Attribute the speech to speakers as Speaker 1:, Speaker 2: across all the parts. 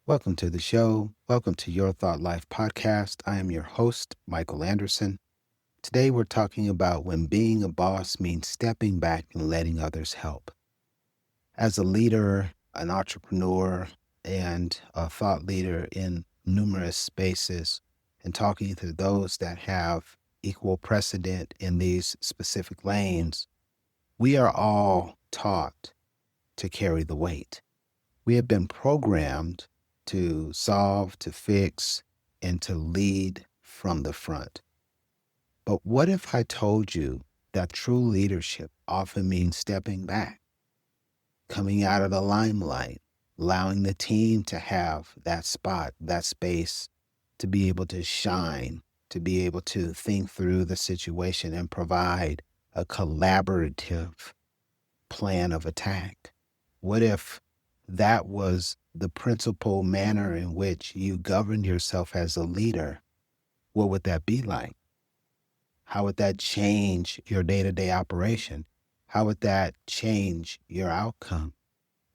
Speaker 1: Welcome to the show. Welcome to Your Thought Life podcast. I am your host, Michael Anderson. Today we're talking about when being a boss means stepping back and letting others help. As a leader, an entrepreneur, and a thought leader in numerous spaces, and talking to those that have equal precedent in these specific lanes, we are all taught to carry the weight. We have been programmed to solve, to fix, and to lead from the front. But what if I told you that true leadership often means stepping back, coming out of the limelight, allowing the team to have that spot, that space to be able to shine, to be able to think through the situation and provide a collaborative plan of attack? What if that was the principal manner in which you govern yourself as a leader? What would that be like? How would that change your day-to-day operation? How would that change your outcome?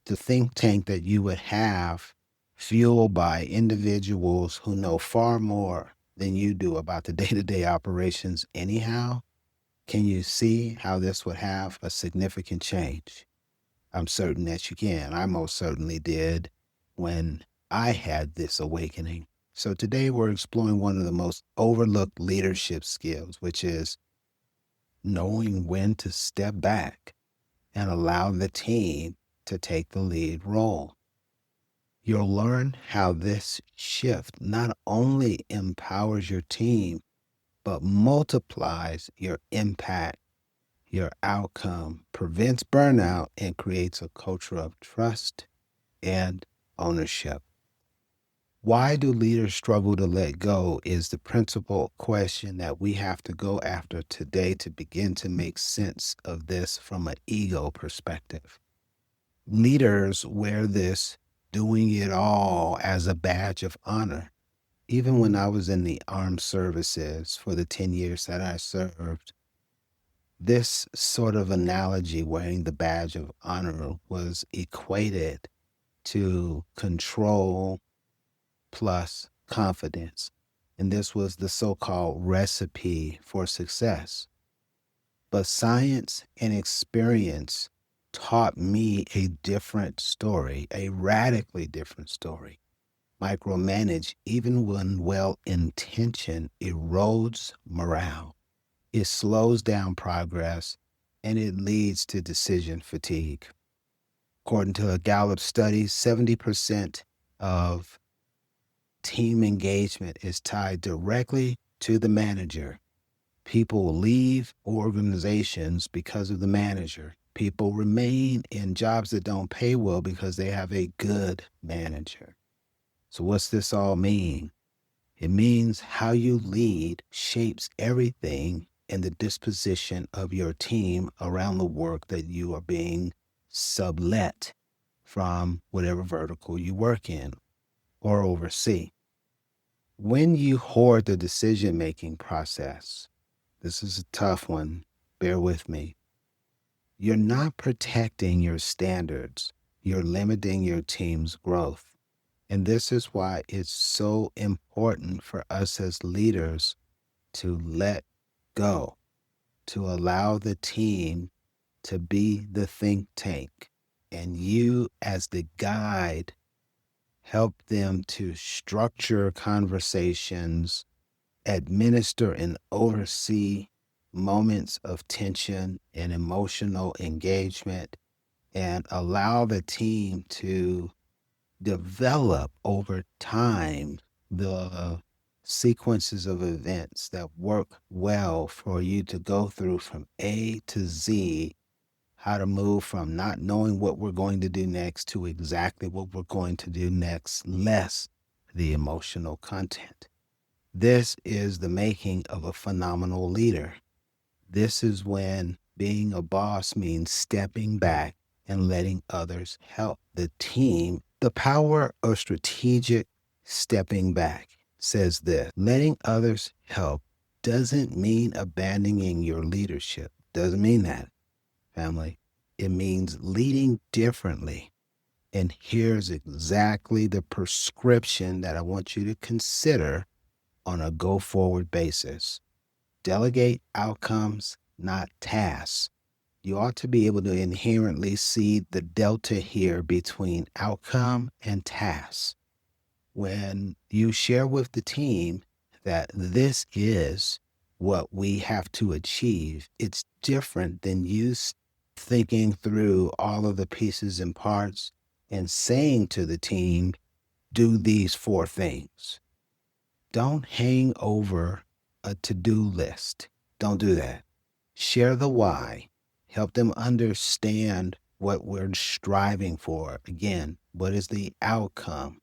Speaker 1: The think tank that you would have, fueled by individuals who know far more than you do about the day-to-day operations anyhow, can you see how this would have a significant change? I'm certain that you can. I most certainly did when I had this awakening. So today we're exploring one of the most overlooked leadership skills, which is knowing when to step back and allow the team to take the lead role. You'll learn how this shift not only empowers your team, but multiplies your impact, your outcome, prevents burnout, and creates a culture of trust and ownership. Why do leaders struggle to let go is the principal question that we have to go after today to begin to make sense of this from an ego perspective. Leaders wear this doing it all as a badge of honor. Even when I was in the armed services for the 10 years that I served, this sort of analogy, wearing the badge of honor, was equated to control plus confidence. And this was the so-called recipe for success. But science and experience taught me a different story, a radically different story. Micromanage, even when well-intentioned, erodes morale. It slows down progress, and it leads to decision fatigue. According to a Gallup study, 70% of team engagement is tied directly to the manager. People leave organizations because of the manager. People remain in jobs that don't pay well because they have a good manager. So what's this all mean? It means how you lead shapes everything in the disposition of your team around the work that you are being sublet from whatever vertical you work in or oversee. When you hoard the decision-making process, this is a tough one, bear with me. You're not protecting your standards. You're limiting your team's growth. And this is why it's so important for us as leaders to let go, to allow the team to be the think tank, and you as the guide help them to structure conversations, administer and oversee moments of tension and emotional engagement, and allow the team to develop over time the sequences of events that work well for you to go through from A to Z, how to move from not knowing what we're going to do next to exactly what we're going to do next, less the emotional content. This is the making of a phenomenal leader. This is when being a boss means stepping back and letting others help the team. The power of strategic stepping back says this: letting others help doesn't mean abandoning your leadership. Doesn't mean that, family. It means leading differently And here's exactly the prescription that I want you to consider on a go forward basis. Delegate outcomes, not tasks. You ought to be able to inherently see the delta here between outcome and task. When you share with the team that this is what we have to achieve, it's different than you thinking through all of the pieces and parts and saying to the team, do these four things. Don't hang over a to-do list. Don't do that. Share the why. Help them understand what we're striving for. Again, what is the outcome?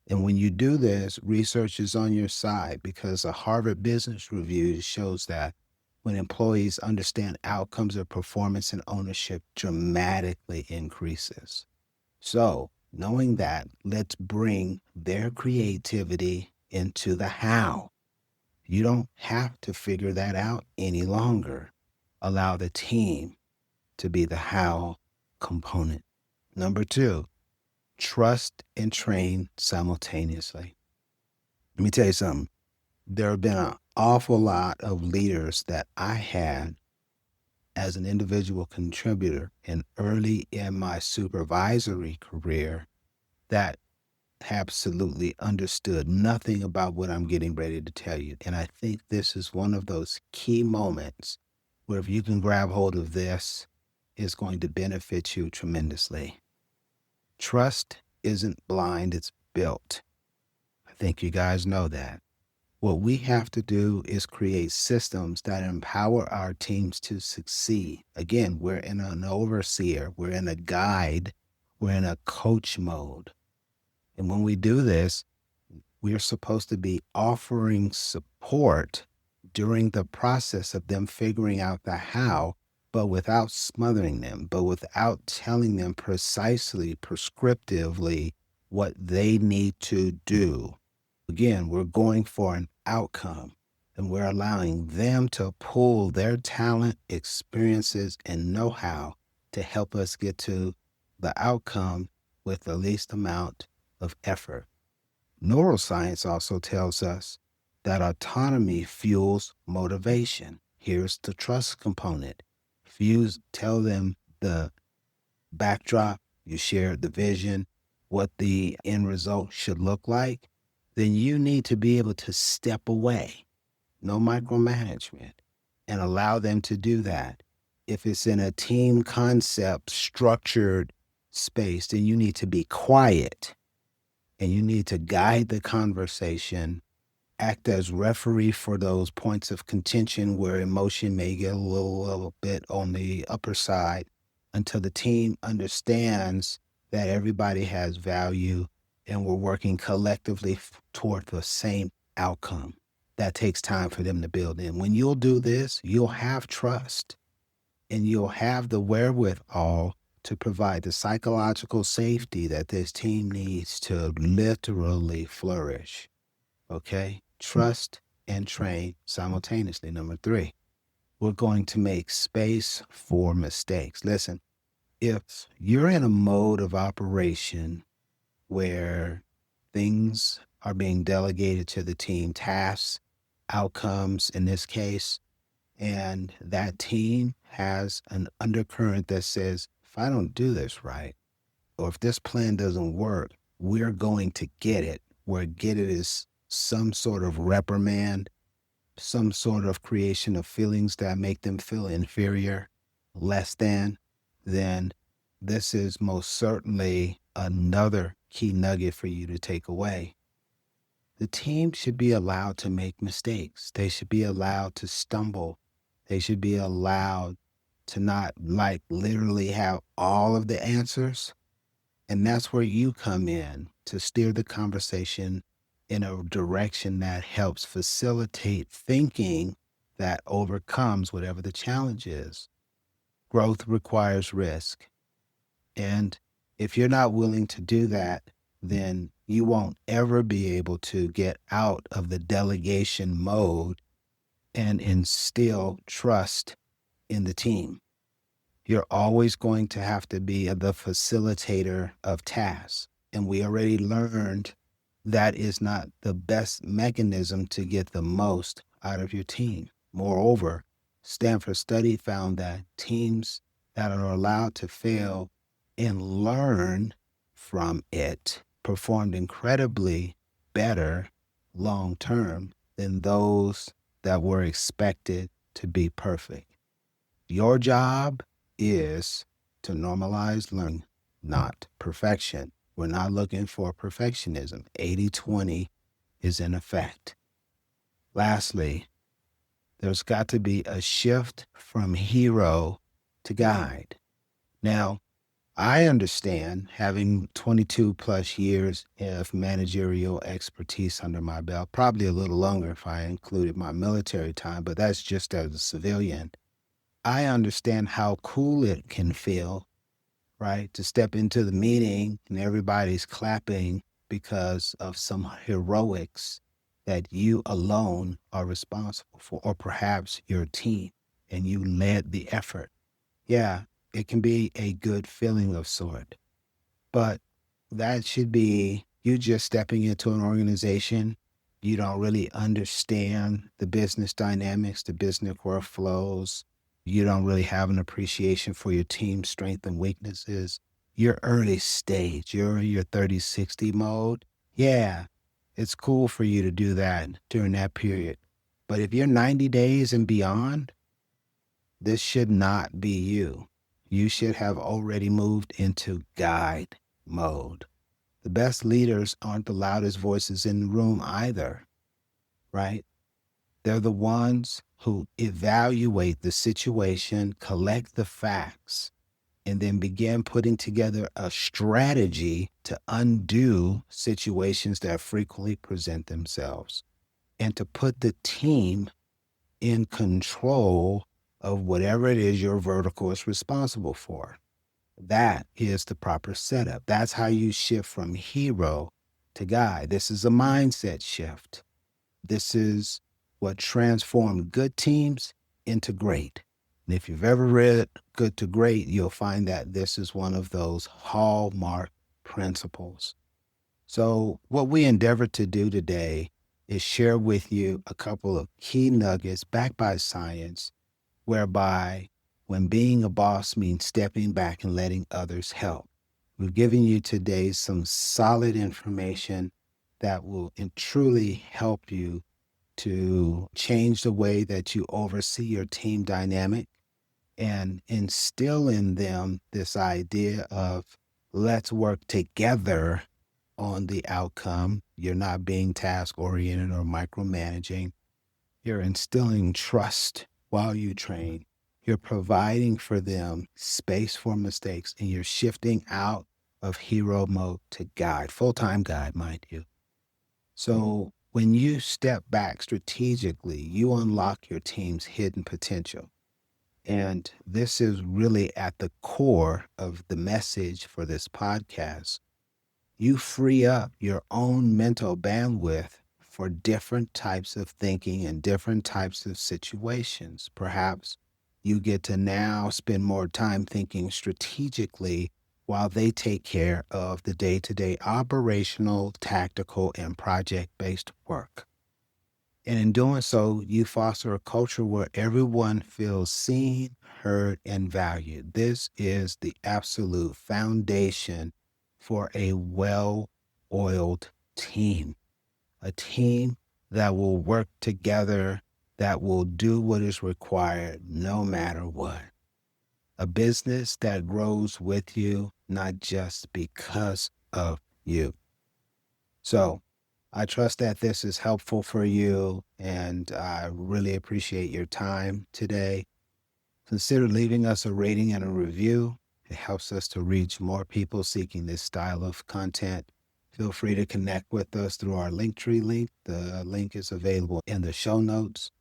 Speaker 1: And when you do this, research is on your side because a Harvard Business Review shows that when employees understand outcomes of performance and ownership dramatically increases. So, knowing that, let's bring their creativity into the how. You don't have to figure that out any longer. Allow the team to be the how component. Number two, trust and train simultaneously. Let me tell you something. There have been an awful lot of leaders that I had as an individual contributor and early in my supervisory career that absolutely understood nothing about what I'm getting ready to tell you. And I think this is one of those key moments where if you can grab hold of this, it's going to benefit you tremendously. Trust isn't blind, it's built. I think you guys know that. What we have to do is create systems that empower our teams to succeed. Again, we're in an overseer, we're in a guide, we're in a coach mode. And when we do this, we're supposed to be offering support during the process of them figuring out the how, but without smothering them, but without telling them precisely, prescriptively what they need to do. Again, we're going for an outcome and we're allowing them to pull their talent, experiences, and know-how to help us get to the outcome with the least amount of effort. Neuroscience also tells us that autonomy fuels motivation. Here's the trust component. If you tell them the backdrop, you share the vision, what the end result should look like, then you need to be able to step away, no micromanagement, and allow them to do that. If it's in a team concept, structured space, then you need to be quiet and you need to guide the conversation, act as referee for those points of contention where emotion may get a little bit on the upper side until the team understands that everybody has value and we're working collectively toward the same outcome. That takes time for them to build in. When you'll do this, you'll have trust and you'll have the wherewithal to provide the psychological safety that this team needs to literally flourish. Okay? Trust and train simultaneously. Number three, we're going to make space for mistakes. Listen, if you're in a mode of operation where things are being delegated to the team, tasks, outcomes in this case, and that team has an undercurrent that says, if I don't do this right, or if this plan doesn't work, we're going to get it. Where get it is some sort of reprimand, some sort of creation of feelings that make them feel inferior, less than, then this is most certainly another key nugget for you to take away. The team should be allowed to make mistakes. They should be allowed to stumble. They should be allowed to not like literally have all of the answers. And that's where you come in to steer the conversation in a direction that helps facilitate thinking that overcomes whatever the challenge is. Growth requires risk. And if you're not willing to do that, then you won't ever be able to get out of the delegation mode and instill trust in the team. You're always going to have to be the facilitator of tasks. And we already learned that is not the best mechanism to get the most out of your team. Moreover, Stanford study found that teams that are allowed to fail and learn from it performed incredibly better long term than those that were expected to be perfect. Your job is to normalize learning, not perfection. We're not looking for perfectionism. 80-20 is in effect. Lastly, there's got to be a shift from hero to guide. Now, I understand having 22 plus years of managerial expertise under my belt, probably a little longer if I included my military time, but that's just as a civilian. I understand how cool it can feel, right? To step into the meeting and everybody's clapping because of some heroics that you alone are responsible for, or perhaps your team, and you led the effort. Yeah, it can be a good feeling of sort, but that should be you just stepping into an organization. You don't really understand the business dynamics, the business workflows. You don't really have an appreciation for your team's strengths and weaknesses. You're early stage, you're in your 30-60 mode. Yeah, it's cool for you to do that during that period. But if you're 90 days and beyond, this should not be you. You should have already moved into guide mode. The best leaders aren't the loudest voices in the room either, right? They're the ones who evaluate the situation, collect the facts, and then begin putting together a strategy to undo situations that frequently present themselves and to put the team in control of whatever it is your vertical is responsible for. That is the proper setup. That's how you shift from hero to guide. This is a mindset shift. This is what transformed good teams into great. And if you've ever read Good to Great, you'll find that this is one of those hallmark principles. So, what we endeavor to do today is share with you a couple of key nuggets backed by science, whereby when being a boss means stepping back and letting others help. We've given you today some solid information that will truly help you to change the way that you oversee your team dynamic and instill in them this idea of let's work together on the outcome. You're not being task oriented or micromanaging. You're instilling trust while you train. You're providing for them space for mistakes, and you're shifting out of hero mode to guide, full-time guide, mind you. So when you step back strategically, you unlock your team's hidden potential. And this is really at the core of the message for this podcast. You free up your own mental bandwidth for different types of thinking and different types of situations. Perhaps you get to now spend more time thinking strategically while they take care of the day-to-day operational, tactical, and project-based work. And in doing so, you foster a culture where everyone feels seen, heard, and valued. This is the absolute foundation for a well-oiled team, a team that will work together, that will do what is required no matter what. A business that grows with you, not just because of you. So I trust that this is helpful for you, and I really appreciate your time today. Consider leaving us a rating and a review. It helps us to reach more people seeking this style of content. Feel free to connect with us through our Linktree link. The link is available in the show notes.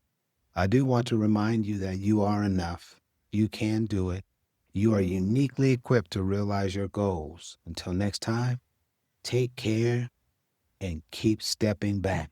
Speaker 1: I do want to remind you that you are enough. You can do it. You are uniquely equipped to realize your goals. Until next time, take care and keep stepping back.